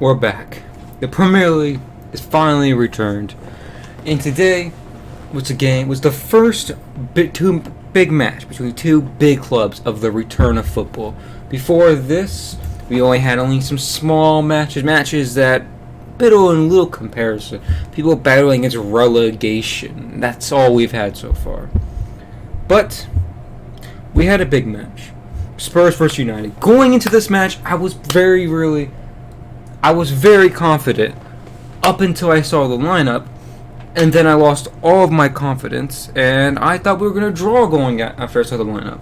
We're back. The Premier League is finally returned, and today was the first big match between two big clubs of the return of football. Before this, we only had some small matches that in little comparison. People battling against relegation. That's all we've had so far. But we had a big match. Spurs versus United. Going into this match, I was very confident up until I saw the lineup, and then I lost all of my confidence, and I thought we were going to draw after I saw the lineup.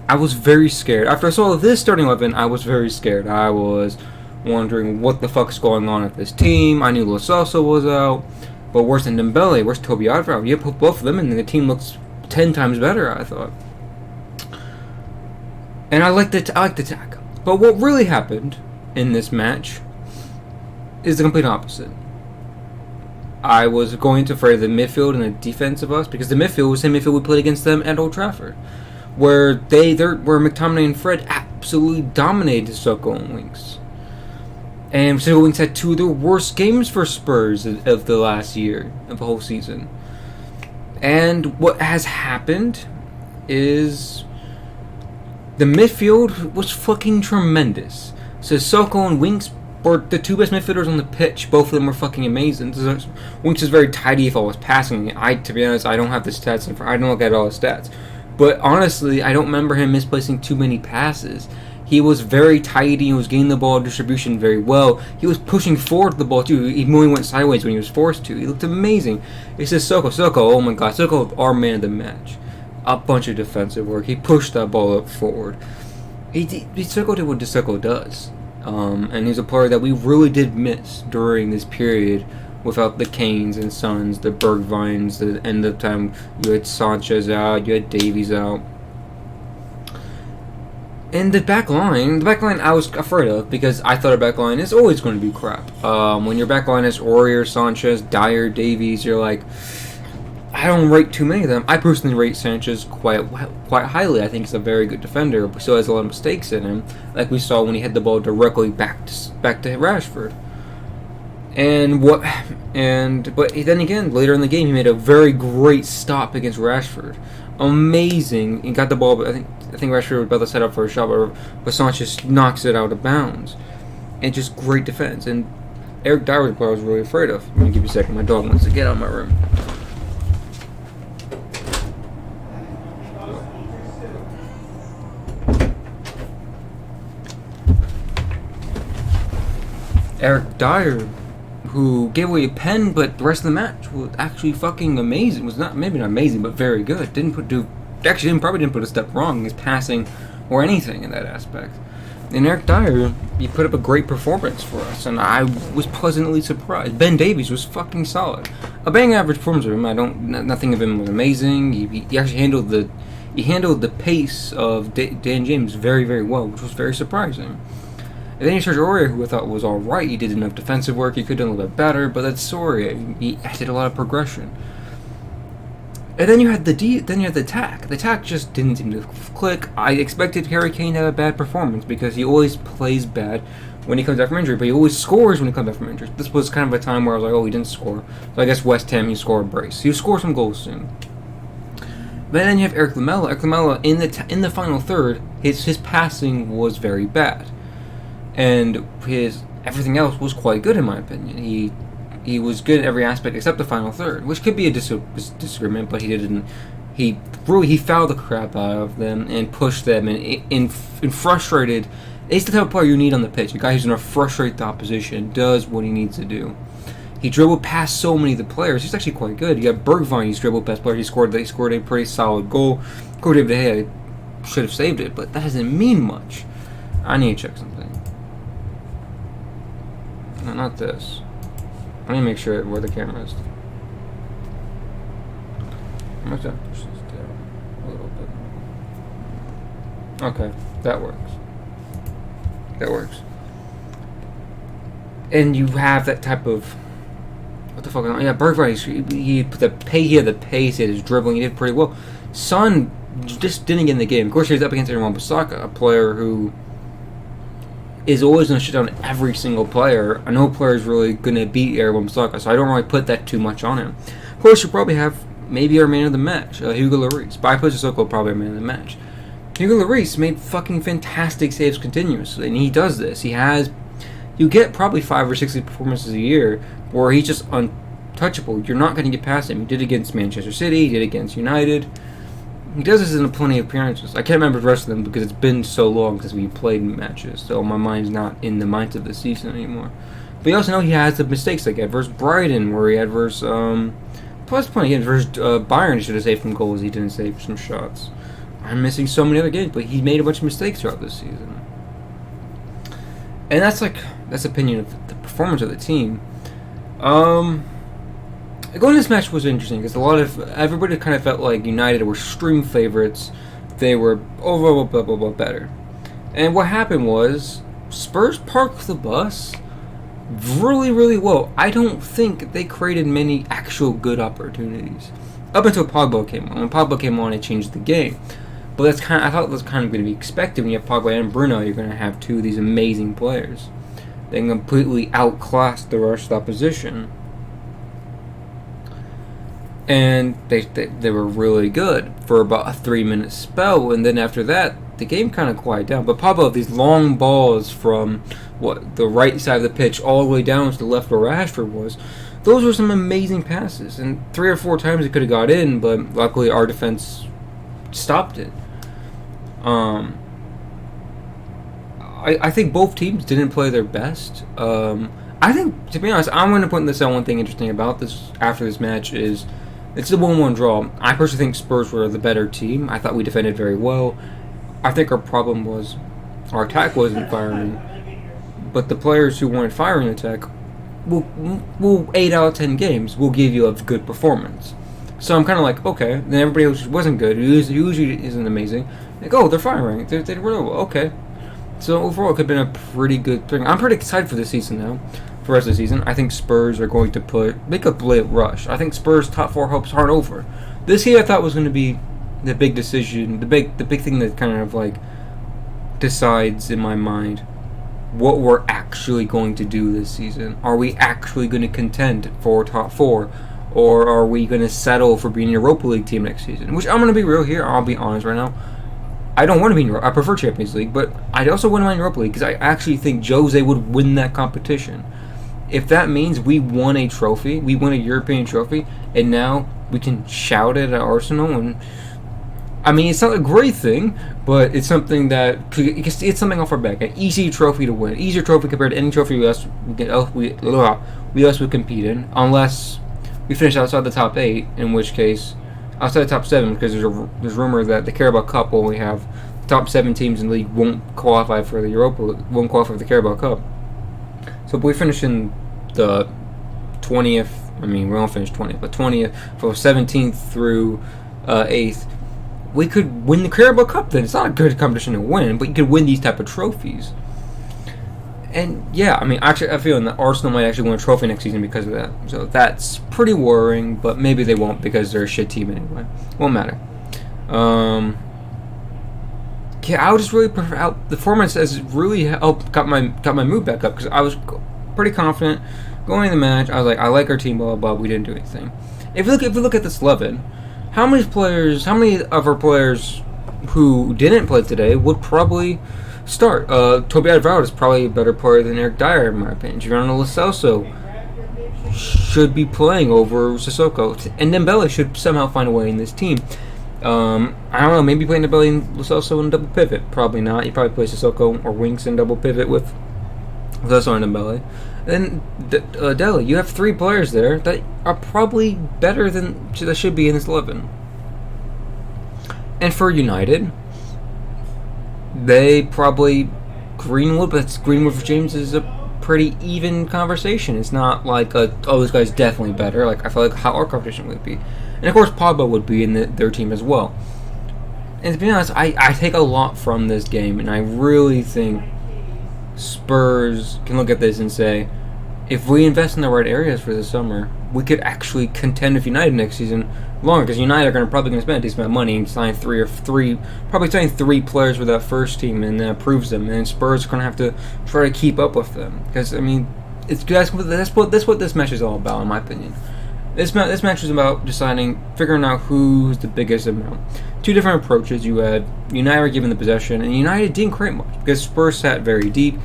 I was very scared. After I saw this starting 11, I was very scared. I was wondering what the fuck's going on at this team. I knew Lo Celso was out, but worse than Dembele, where's Toby Alderweireld? You put both of them in, and the team looks 10 times better, I thought. And I liked the attack. But what really happened in this match is the complete opposite. I was going to afraid of the midfield and the defense of us, because the midfield was the same midfield we played against them at Old Trafford, where McTominay and Fred absolutely dominated Sissoko and Winks. And Sissoko and Winks had two of the worst games for Spurs of the last year, of the whole season. And what has happened is the midfield was fucking tremendous. Sissoko and Winks were the two best midfielders on the pitch. Both of them were fucking amazing. Winks is very tidy if I was passing. To be honest, I don't have the stats in front. I don't look at all the stats. But honestly, I don't remember him misplacing too many passes. He was very tidy. He was getting the ball distribution very well. He was pushing forward the ball too. He only went sideways when he was forced to. He looked amazing. It says Sissoko, oh my god, Sissoko, our man of the match. A bunch of defensive work. He pushed that ball up forward. Sissoko did what Sissoko does. And he's a player that we really did miss during this period without the Kanes and Sons, the Bergwijns, the end of time. You had Sanchez out, you had Davies out. And the back line I was afraid of, because I thought our back line is always going to be crap. When your back line is Aurier, Sanchez, Dyer, Davies, you're like, I don't rate too many of them. I personally rate Sanchez quite highly. I think he's a very good defender, but still has a lot of mistakes in him, like we saw when he hit the ball directly back to Rashford. But then again, later in the game, he made a very great stop against Rashford. Amazing. He got the ball, but I think Rashford was about to set up for a shot, but Sanchez knocks it out of bounds. And just great defense. And Eric Dyer was the player I was really afraid of. Let me give you a second. My dog wants to get out of my room. Eric Dyer, who gave away a pen, but the rest of the match was actually fucking amazing. Was maybe not amazing, but very good. Probably didn't put a step wrong in his passing or anything in that aspect. And Eric Dyer, he put up a great performance for us, and I was pleasantly surprised. Ben Davies was fucking solid. A bang average performance of him. Nothing of him was amazing. He actually handled the pace of Dan James very, very well, which was very surprising. And then you start Aurier, who I thought was alright. He did enough defensive work. He could have done a little bit better, but that's Aurier. He did a lot of progression. And then you had the attack. The attack just didn't seem to click. I expected Harry Kane to have a bad performance, because he always plays bad when he comes back from injury, but he always scores when he comes back from injury. This was kind of a time where I was like, oh, he didn't score. So I guess West Ham, he scored a brace. He'll score some goals soon. But then you have Eric Lamela. Eric Lamela, in the final third, his passing was very bad. And his everything else was quite good, in my opinion. He was good in every aspect except the final third, which could be a disagreement, but he didn't. He fouled the crap out of them and pushed them and frustrated. He's the type of player you need on the pitch. A guy who's going to frustrate the opposition, does what he needs to do. He dribbled past so many of the players. He's actually quite good. You got Bergwijn, he's dribbled past players. He scored a pretty solid goal. David De Gea should have saved it, but that doesn't mean much. I need to check something. No, not this. I need to make sure where the camera is. I'm going to push this down a little bit. Okay, that works. And you have that type of... What the fuck? Yeah, Bergwijn, he had the pace, he had his dribbling, he did pretty well. Son just didn't get in the game. Of course, he was up against Wan-Bissaka, a player who is always going to shut down every single player. No player is really going to beat Aaron Wan-Bissaka, so I don't really put that too much on him. Of course, you'll probably have maybe our man of the match, Hugo Lloris. But I put Sissoko probably our man of the match. Hugo Lloris made fucking fantastic saves continuously, and he does this. You get probably 5 or 6 performances a year where he's just untouchable. You're not going to get past him. He did it against Manchester City, he did it against United. He does this in plenty of appearances. I can't remember the rest of them because it's been so long since we played matches, so my mind's not in the minds of the season anymore. But you also know he has the mistakes like versus Brighton, where he had versus plus plenty again versus Bayern. He should have saved some goals. He didn't save some shots. I'm missing so many other games, but he made a bunch of mistakes throughout this season. And that's opinion of the performance of the team. Going to this match was interesting because everybody kind of felt like United were extreme favorites. They were overall blah blah blah better. And what happened was Spurs parked the bus really, really well. I don't think they created many actual good opportunities up until Pogba came on. When Pogba came on, it changed the game. But I thought that was kind of going to be expected. When you have Pogba and Bruno, you're going to have two of these amazing players. They completely outclassed the rest of the opposition. And they were really good for about a 3-minute spell, and then after that, the game kind of quieted down. But Pablo, these long balls from the right side of the pitch all the way down to the left where Rashford was, those were some amazing passes. And 3 or 4 times it could have got in, but luckily our defense stopped it. I think both teams didn't play their best. I think, to be honest, I'm going to point this out. One thing interesting about this after this match is it's a 1-1 draw. I personally think Spurs were the better team. I thought we defended very well. I think our problem was our attack wasn't firing, but the players who weren't firing attack will 8 out of 10 games will give you a good performance. So I'm kind of like, okay. Then everybody else wasn't good, who usually isn't amazing, like, oh, they're firing. They did really well. Okay. So overall, it could have been a pretty good thing. I'm pretty excited for this season now. For the rest of the season, I think Spurs are going to make a late rush. I think Spurs' top 4 hopes aren't over. This year, I thought was going to be the big decision, the big thing that kind of like decides in my mind what we're actually going to do this season. Are we actually going to contend for top 4, or are we going to settle for being a Europa League team next season? Which I'm going to be real here. I'll be honest right now. I don't want to be in Europa. I prefer Champions League, but I also wouldn't mind Europa League because I actually think Jose would win that competition. If that means we won a trophy, we won a European trophy, and now we can shout it at Arsenal, and I mean, it's not a great thing, but it's something that it's something off our back. An easy trophy to win, easier trophy compared to any trophy we else would compete in, unless we finish outside the top 8, in which case outside the top 7, because there's rumor that the Carabao Cup will only have the top 7 teams in the league won't qualify for the won't qualify for the Carabao Cup. So if we finish in the 20th, I mean, we won't finish 20th, but 20th, from 17th through 8th, we could win the Carabao Cup then. It's not a good competition to win, but you could win these type of trophies. And yeah, I mean, actually, I feel that Arsenal might actually win a trophy next season because of that. So that's pretty worrying, but maybe they won't because they're a shit team anyway. Won't matter. Yeah, I would just really prefer how the performance has really helped got my mood back up because I was pretty confident going in the match. I was like, I like our team, blah blah blah. We didn't do anything. If you look at this 11, how many of our players who didn't play today would probably start? Toby Alderweireld is probably a better player than Eric Dyer in my opinion. Giovanni Lo Celso should be playing over Sissoko, and Dembele should somehow find a way in this team. I don't know, maybe playing Dembele and Lo Celso in a double pivot. Probably not. You probably play Sissoko or Winks in double pivot with Lo Celso and Dembele. Then Dele, you have 3 players there that are probably better than that should be in this 11. And for United, they probably Greenwood, but Greenwood for James is a pretty even conversation. It's not like this guy's definitely better. Like I feel like how our competition would be, and of course Pogba would be in their team as well. And to be honest, I take a lot from this game, and I really think Spurs can look at this and say, if we invest in the right areas for the summer, we could actually contend with United next season longer. Because United are probably going to spend a decent amount of money and sign probably sign 3 players for that first team, and that approves them. And Spurs are going to have to try to keep up with them. Because I mean, that's what this match is all about, in my opinion. This match is about figuring out who's the biggest amount. 2 different approaches. You had United were given the possession, and United didn't create much because Spurs sat very deep.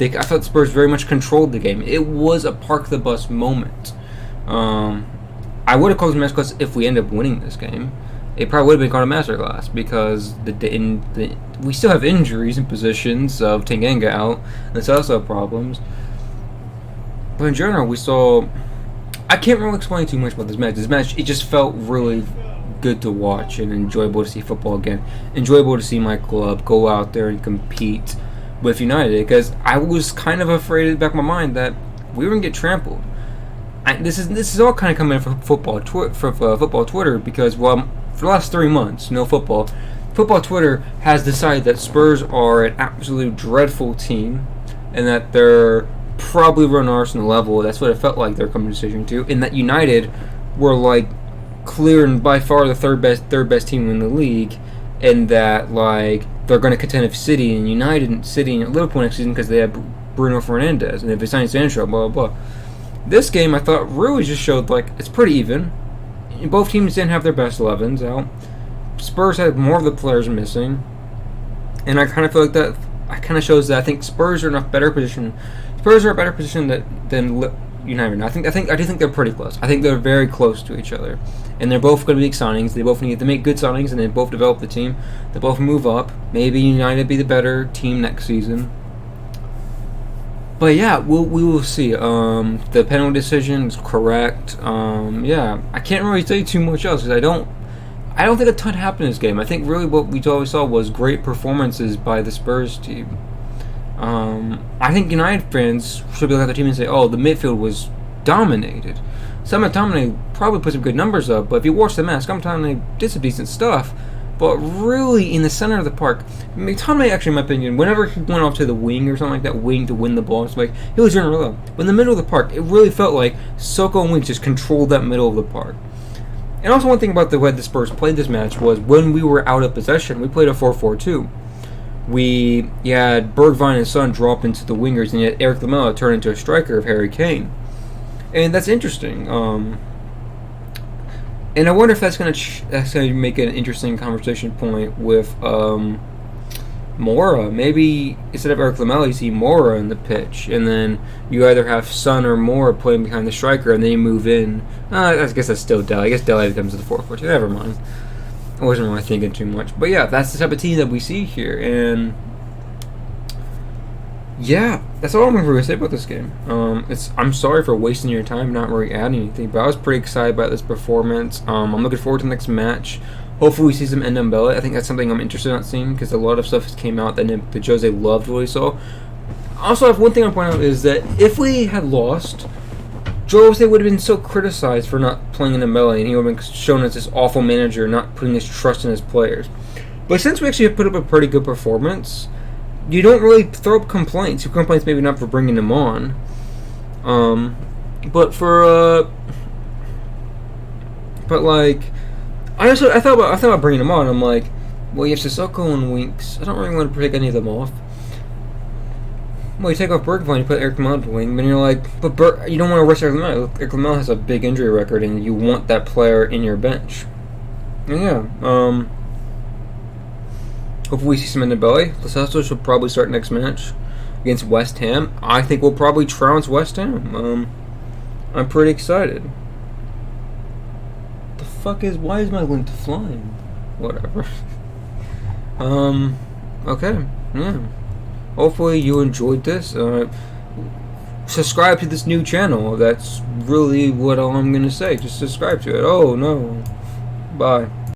I thought Spurs very much controlled the game. It was a park the bus moment. I would have called it a masterclass if we end up winning this game. It probably would have been called a masterclass because we still have injuries in positions of Tanganga out, and it's also problems. But in general, we saw. I can't really explain too much about this match. This match, it just felt really good to watch and enjoyable to see football again. Enjoyable to see my club go out there and compete with United, because I was kind of afraid in the back of my mind that we were going to get trampled. This is all kind of coming from football Twitter, because for the last 3 months, no football Twitter has decided that Spurs are an absolute dreadful team, and that they're probably run Arsenal level. That's what it felt like their coming decision to, and that United were like clear and by far the third best team in the league, and that like they're going to contend with City and Liverpool next season because they have Bruno Fernandes, and if they sign Sancho, blah blah blah. This game I thought really just showed like it's pretty even. Both teams didn't have their best 11s out. Spurs had more of the players missing, and I kind of feel like that. I kind of shows that I think Spurs are in a better position. Spurs are in a better position than United. I do think they're pretty close. I think they're very close to each other, and they're both going to make signings. They both need to make good signings, and they both develop the team. They both move up. Maybe United be the better team next season. But yeah, we will see. The penalty decision is correct. Yeah, I can't really say too much else because I don't think a ton happened in this game. I think really what we always saw was great performances by the Spurs team. I think United fans should be looking at the team and say, "Oh, the midfield was dominated." Dominated probably put some good numbers up, but if you watch the match, Dominated did some decent stuff. But really, in the center of the park, McTominay, actually, in my opinion, whenever he went off to the wing or something like that, wing to win the ball, it's like he was doing really well. But in the middle of the park, it really felt like Soko and Wings just controlled that middle of the park. And also, one thing about the way the Spurs played this match was when we were out of possession, we played a 4-4-2. We had Bergwijn and Son drop into the wingers, and yet Eric Lamela turn into a striker of Harry Kane. And that's interesting. And I wonder if that's going to make an interesting conversation point with Mora. Maybe instead of Eric Lamela, you see Mora in the pitch, and then you either have Son or Mora playing behind the striker, and then you move in. I guess that's still Dele. I guess Dele comes to the 4-4-2. Never mind. I wasn't really thinking too much. But yeah, that's the type of team that we see here. And yeah, that's all I'm going to say about this game. I'm sorry for wasting your time, not really adding anything, but I was pretty excited about this performance. I'm looking forward to the next match. Hopefully we see some Ndombele. I think that's something I'm interested in seeing, because a lot of stuff has came out that Jose loved what he saw. Also, I have one thing I'll point out is that if we had lost, Jose would have been so criticized for not playing Ndombele, and he would have been shown as this awful manager, not putting his trust in his players. But since we actually have put up a pretty good performance, you don't really throw up complaints. Your complaints maybe not for bringing them on, but like I thought about bringing them on. I'm like, well, you have Sissoko and Winks. I don't really want to take any of them off. Well, you take off Bergwijn, you put Eric Lamela on the wing, but you're like, you don't want to rush Eric Lamela. Eric Lamela has a big injury record, and you want that player in your bench. And yeah, hopefully we see some Ndombele. Lascelles will probably start next match against West Ham. I think we'll probably trounce West Ham. I'm pretty excited. Why is my link flying? Whatever. Okay, yeah. Hopefully you enjoyed this. Subscribe to this new channel. That's really what I'm going to say. Just subscribe to it. Oh, no. Bye.